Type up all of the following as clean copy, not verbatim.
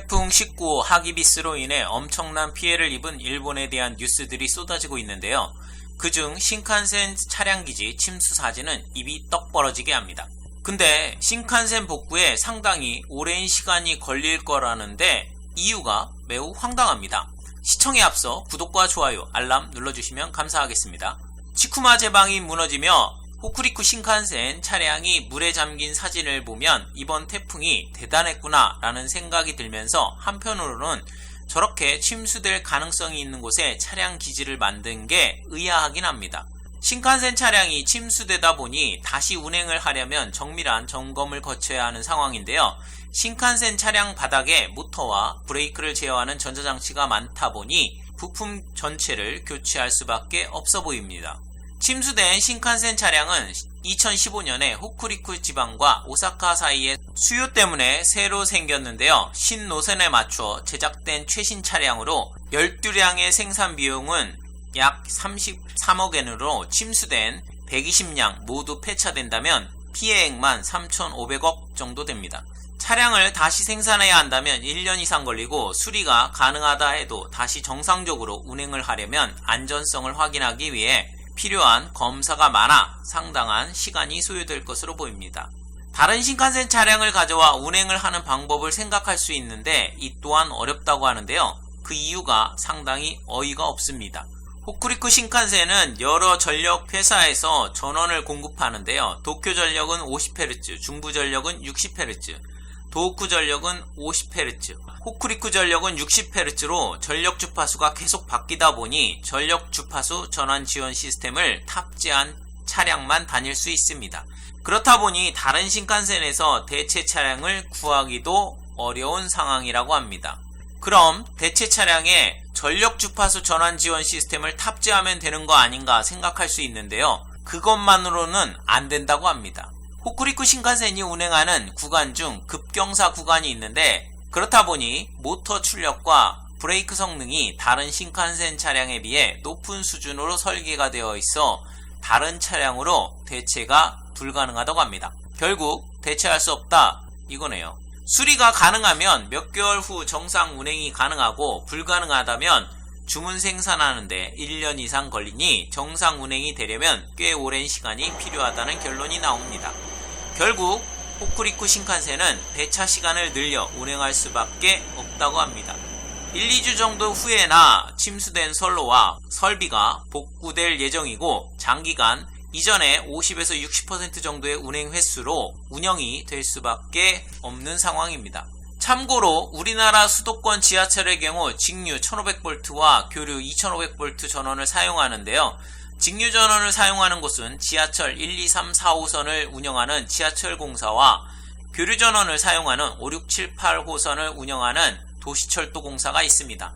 태풍 19호 하기비스로 인해 엄청난 피해를 입은 일본에 대한 뉴스들이 쏟아지고 있는데요. 그중 신칸센 차량기지 침수 사진은 입이 떡 벌어지게 합니다. 근데 신칸센 복구에 상당히 오랜 시간이 걸릴 거라는데 이유가 매우 황당합니다. 시청에 앞서 구독과 좋아요, 알람 눌러주시면 감사하겠습니다. 치쿠마 제방이 무너지며 호쿠리쿠 신칸센 차량이 물에 잠긴 사진을 보면 이번 태풍이 대단했구나 라는 생각이 들면서 한편으로는 저렇게 침수될 가능성이 있는 곳에 차량 기지를 만든 게 의아하긴 합니다. 신칸센 차량이 침수되다 보니 다시 운행을 하려면 정밀한 점검을 거쳐야 하는 상황인데요. 신칸센 차량 바닥에 모터와 브레이크를 제어하는 전자장치가 많다 보니 부품 전체를 교체할 수밖에 없어 보입니다. 침수된 신칸센 차량은 2015년에 호쿠리쿠 지방과 오사카 사이의 수요 때문에 새로 생겼는데요. 신노선에 맞춰 제작된 최신 차량으로 12량의 생산 비용은 약 33억엔으로 침수된 120량 모두 폐차된다면 피해액만 3,500억 정도 됩니다. 차량을 다시 생산해야 한다면 1년 이상 걸리고 수리가 가능하다 해도 다시 정상적으로 운행을 하려면 안전성을 확인하기 위해 필요한 검사가 많아 상당한 시간이 소요될 것으로 보입니다. 다른 신칸센 차량을 가져와 운행을 하는 방법을 생각할 수 있는데 이 또한 어렵다고 하는데요. 그 이유가 상당히 어이가 없습니다. 호쿠리쿠 신칸센은 여러 전력 회사에서 전원을 공급하는데요. 도쿄전력은 50Hz, 중부전력은 60Hz, 도호쿠전력은 50Hz, 호쿠리쿠 전력은 60Hz로 전력 주파수가 계속 바뀌다 보니 전력 주파수 전환 지원 시스템을 탑재한 차량만 다닐 수 있습니다. 그렇다 보니 다른 신칸센에서 대체 차량을 구하기도 어려운 상황이라고 합니다. 그럼 대체 차량에 전력 주파수 전환 지원 시스템을 탑재하면 되는 거 아닌가 생각할 수 있는데요. 그것만으로는 안 된다고 합니다. 호쿠리쿠 신칸센이 운행하는 구간 중 급경사 구간이 있는데 그렇다 보니 모터 출력과 브레이크 성능이 다른 신칸센 차량에 비해 높은 수준으로 설계가 되어 있어 다른 차량으로 대체가 불가능하다고 합니다. 결국 대체할 수 없다 이거네요. 수리가 가능하면 몇 개월 후 정상 운행이 가능하고 불가능하다면 주문 생산하는데 1년 이상 걸리니 정상 운행이 되려면 꽤 오랜 시간이 필요하다는 결론이 나옵니다. 결국 호쿠리쿠 신칸센은 배차 시간을 늘려 운행할 수밖에 없다고 합니다. 1, 2주 정도 후에나 침수된 선로와 설비가 복구될 예정이고 장기간 이전에 50에서 60% 정도의 운행 횟수로 운영이 될 수밖에 없는 상황입니다. 참고로 우리나라 수도권 지하철의 경우 직류 1500V와 교류 2500V 전원을 사용하는데요. 직류 전원을 사용하는 곳은 지하철 1, 2, 3, 4호선을 운영하는 지하철공사와 교류 전원을 사용하는 5, 6, 7, 8호선을 운영하는 도시철도공사가 있습니다.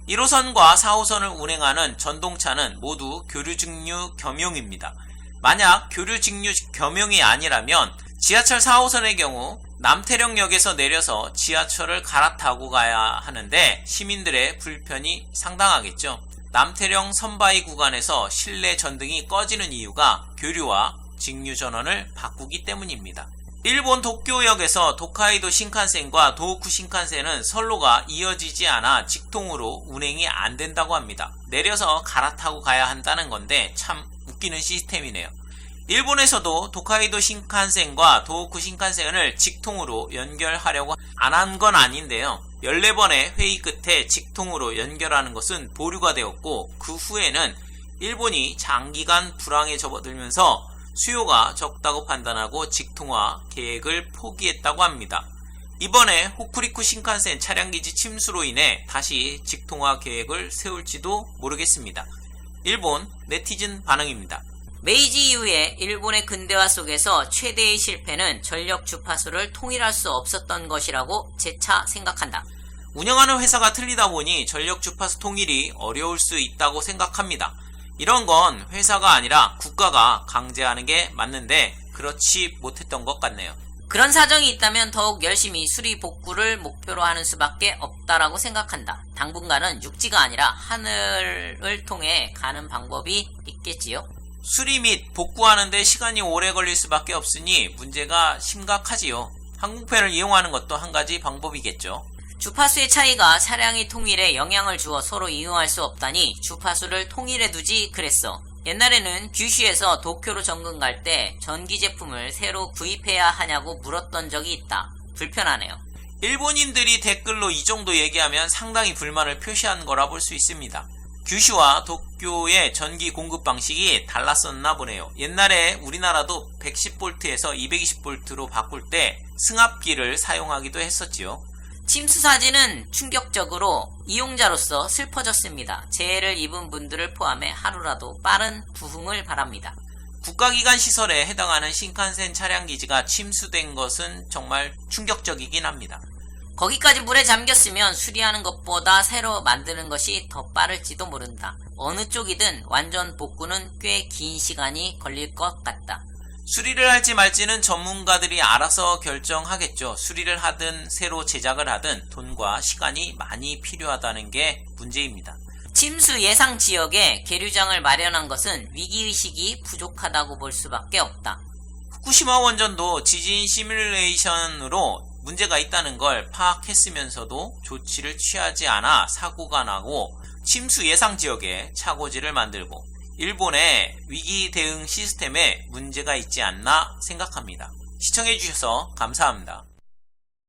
1호선과 4호선을 운행하는 전동차는 모두 교류 직류 겸용입니다. 만약 교류 직류 겸용이 아니라면 지하철 4호선의 경우 남태령역에서 내려서 지하철을 갈아타고 가야 하는데 시민들의 불편이 상당하겠죠. 남태령 선바위 구간에서 실내 전등이 꺼지는 이유가 교류와 직류 전원을 바꾸기 때문입니다. 일본 도쿄역에서 도카이도 신칸센과 도호쿠 신칸센은 선로가 이어지지 않아 직통으로 운행이 안 된다고 합니다. 내려서 갈아타고 가야 한다는 건데 참 웃기는 시스템이네요. 일본에서도 도카이도 신칸센과 도호쿠 신칸센을 직통으로 연결하려고 안 한 건 아닌데요. 14번의 회의 끝에 직통으로 연결하는 것은 보류가 되었고 그 후에는 일본이 장기간 불황에 접어들면서 수요가 적다고 판단하고 직통화 계획을 포기했다고 합니다. 이번에 호쿠리쿠 신칸센 차량기지 침수로 인해 다시 직통화 계획을 세울지도 모르겠습니다. 일본 네티즌 반응입니다. 메이지 이후에 일본의 근대화 속에서 최대의 실패는 전력 주파수를 통일할 수 없었던 것이라고 재차 생각한다. 운영하는 회사가 틀리다 보니 전력 주파수 통일이 어려울 수 있다고 생각합니다. 이런 건 회사가 아니라 국가가 강제하는 게 맞는데 그렇지 못했던 것 같네요. 그런 사정이 있다면 더욱 열심히 수리 복구를 목표로 하는 수밖에 없다라고 생각한다. 당분간은 육지가 아니라 하늘을 통해 가는 방법이 있겠지요. 수리 및 복구하는데 시간이 오래 걸릴 수밖에 없으니 문제가 심각하지요. 항공편을 이용하는 것도 한 가지 방법이겠죠. 주파수의 차이가 차량의 통일에 영향을 주어 서로 이용할 수 없다니 주파수를 통일해 두지 그랬어. 옛날에는 규슈에서 도쿄로 정근 갈 때 전기 제품을 새로 구입해야 하냐고 물었던 적이 있다. 불편하네요. 일본인들이 댓글로 이 정도 얘기하면 상당히 불만을 표시한 거라 볼 수 있습니다. 규슈와 도쿄의 전기 공급 방식이 달랐었나 보네요. 옛날에 우리나라도 110V에서 220V로 바꿀 때 승합기를 사용하기도 했었지요. 침수 사진은 충격적으로 이용자로서 슬퍼졌습니다. 재해를 입은 분들을 포함해 하루라도 빠른 부흥을 바랍니다. 국가기관 시설에 해당하는 신칸센 차량 기지가 침수된 것은 정말 충격적이긴 합니다. 거기까지 물에 잠겼으면 수리하는 것보다 새로 만드는 것이 더 빠를지도 모른다. 어느 쪽이든 완전 복구는 꽤 긴 시간이 걸릴 것 같다. 수리를 할지 말지는 전문가들이 알아서 결정하겠죠. 수리를 하든 새로 제작을 하든 돈과 시간이 많이 필요하다는 게 문제입니다. 침수 예상 지역에 계류장을 마련한 것은 위기의식이 부족하다고 볼 수밖에 없다. 후쿠시마 원전도 지진 시뮬레이션으로 문제가 있다는 걸 파악했으면서도 조치를 취하지 않아 사고가 나고 침수 예상 지역에 차고지를 만들고 일본의 위기 대응 시스템에 문제가 있지 않나 생각합니다. 시청해주셔서 감사합니다.